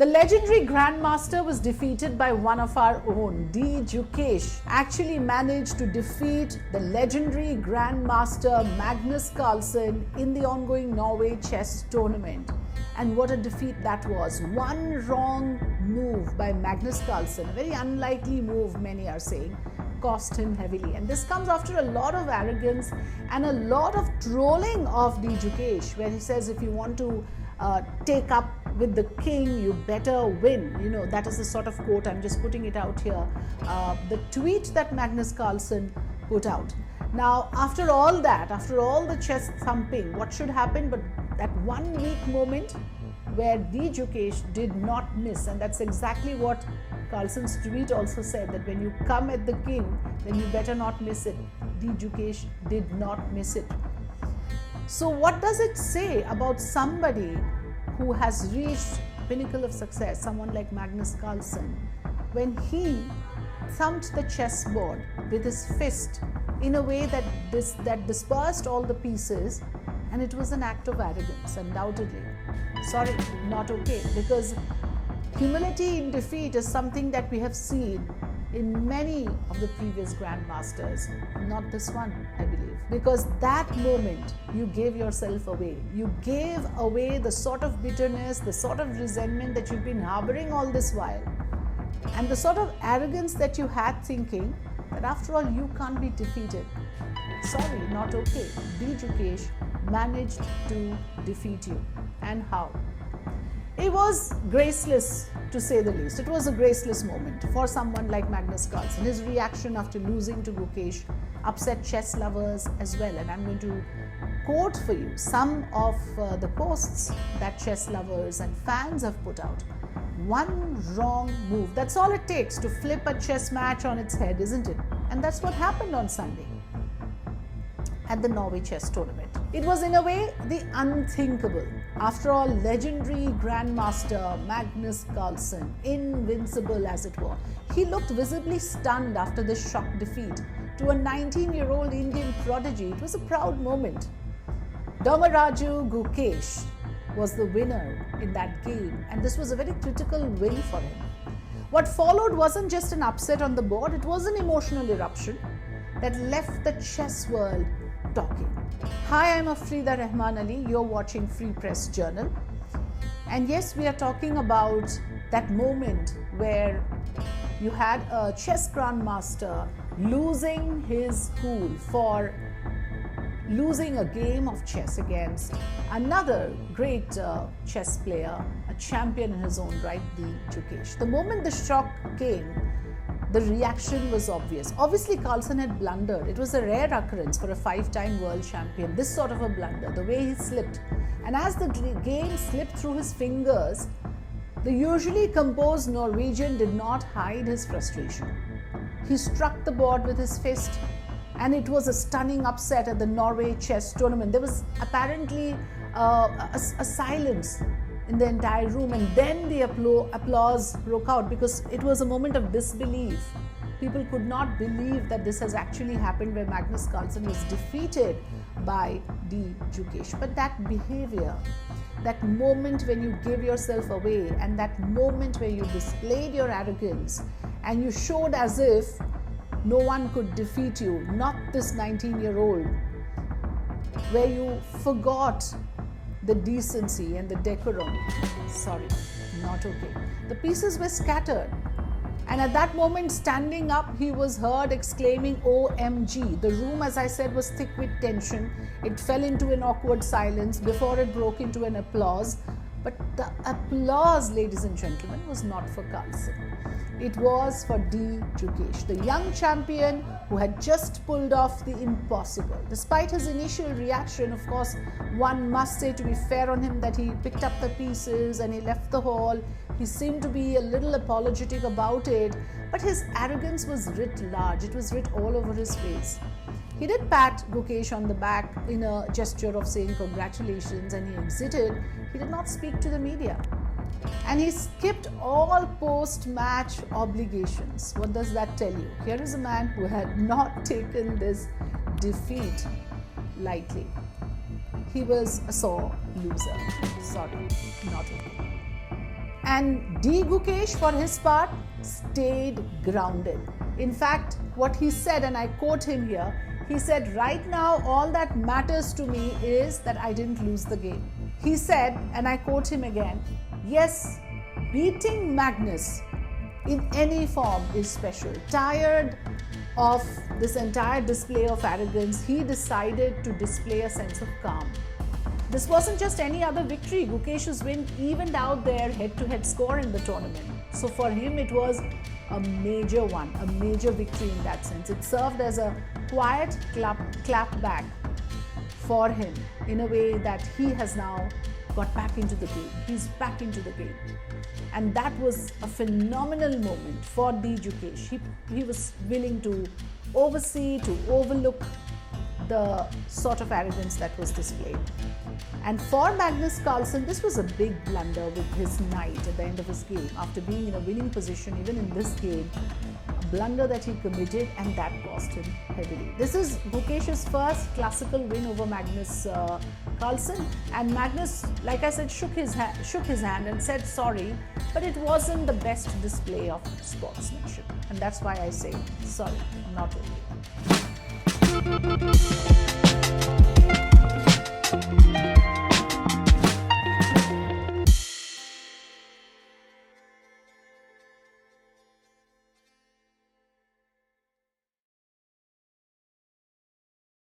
The legendary grandmaster was defeated by one of our own. D. Gukesh actually managed to defeat the legendary grandmaster Magnus Carlsen in the ongoing Norway Chess tournament. And what a defeat that was. One wrong move by Magnus Carlsen, a very unlikely move, many are saying, cost him heavily. And this comes after a lot of arrogance and a lot of trolling of D. Gukesh, where he says, if you want to take up with the king, you better win. You know, that is the sort of quote, I'm just putting it out here. The tweet that Magnus Carlsen put out. Now, after all that, after all the chess thumping, what should happen? But that 1 week moment where D. Gukesh did not miss, and that's exactly what Carlsen's tweet also said, that when you come at the king, then you better not miss it. D. Gukesh did not miss it. So what does it say about somebody who has reached pinnacle of success, someone like Magnus Carlsen, when he thumped the chessboard with his fist in a way that dispersed all the pieces, and it was an act of arrogance, undoubtedly. Sorry, not okay, because humility in defeat is something that we have seen in many of the previous grandmasters, not this one, I believe. Because that moment, you gave yourself away. You gave away the sort of bitterness, the sort of resentment that you've been harboring all this while, and the sort of arrogance that you had, thinking that after all, you can't be defeated. Sorry, not okay. D. Gukesh managed to defeat you. And how? It was graceless, to say the least. It was a graceless moment for someone like Magnus Carlsen. His reaction after losing to Gukesh upset chess lovers as well. And I'm going to quote for you some of the posts that chess lovers and fans have put out. One wrong move, that's all it takes to flip a chess match on its head, isn't it? And that's what happened on Sunday at the Norway Chess tournament. It was in a way the unthinkable. After all, legendary grandmaster Magnus Carlsen, invincible as it were, he looked visibly stunned after this shock defeat to a 19-year-old Indian prodigy. It was a proud moment. Dommaraju Gukesh was the winner in that game, and this was a very critical win for him. What followed wasn't just an upset on the board, it was an emotional eruption that left the chess world talking. Hi, I'm Afrida Rahman Ali. You're watching Free Press Journal. And yes, we are talking about that moment where you had a chess grandmaster losing his cool for losing a game of chess against another great chess player, a champion in his own right, D. Gukesh. The moment the shock came, the reaction was obvious. Obviously, Carlsen had blundered. It was a rare occurrence for a 5-time world champion, this sort of a blunder, the way he slipped. And as the game slipped through his fingers, the usually composed Norwegian did not hide his frustration. He struck the board with his fist, and it was a stunning upset at the Norway Chess tournament. There was apparently a silence in the entire room, and then the applause broke out because it was a moment of disbelief. People could not believe that this has actually happened, where Magnus Carlsen was defeated by D. Gukesh. But that behavior, that moment when you gave yourself away, and that moment where you displayed your arrogance and you showed as if no one could defeat you, not this 19-year-old, where you forgot the decency and the decorum. Sorry, not okay. The pieces were scattered. And at that moment, standing up, he was heard exclaiming, OMG. The room, as I said, was thick with tension. It fell into an awkward silence before it broke into an applause. But the applause, ladies and gentlemen, was not for Carlsen. It was for D. Gukesh, the young champion who had just pulled off the impossible. Despite his initial reaction, of course, one must say, to be fair on him, that he picked up the pieces and he left the hall. He seemed to be a little apologetic about it, but his arrogance was writ large. It was writ all over his face. He did pat Gukesh on the back in a gesture of saying congratulations, and he exited. He did not speak to the media. And he skipped all post-match obligations. What does that tell you? Here is a man who had not taken this defeat lightly. He was a sore loser. Sorry, not okay. And D. Gukesh, for his part, stayed grounded. In fact, what he said, and I quote him here, he said, "Right now, all that matters to me is that I didn't lose the game." He said, and I quote him again, "Yes, beating Magnus in any form is special." Tired of this entire display of arrogance, he decided to display a sense of calm. This wasn't just any other victory. Gukesh's win evened out their head-to-head score in the tournament. So for him, it was a major one, a major victory in that sense. It served as a quiet clap back for him in a way that he has now got back into the game. He's back into the game. And that was a phenomenal moment for D. Gukesh. He was willing to oversee, to overlook the sort of arrogance that was displayed. And for Magnus Carlsen, this was a big blunder with his knight at the end of his game. After being in a winning position, even in this game, a blunder that he committed, and that cost him heavily. This is Gukesh's first classical win over Magnus Carlsen. And Magnus, like I said, shook his hand and said sorry, but it wasn't the best display of sportsmanship. And that's why I say sorry, not okay.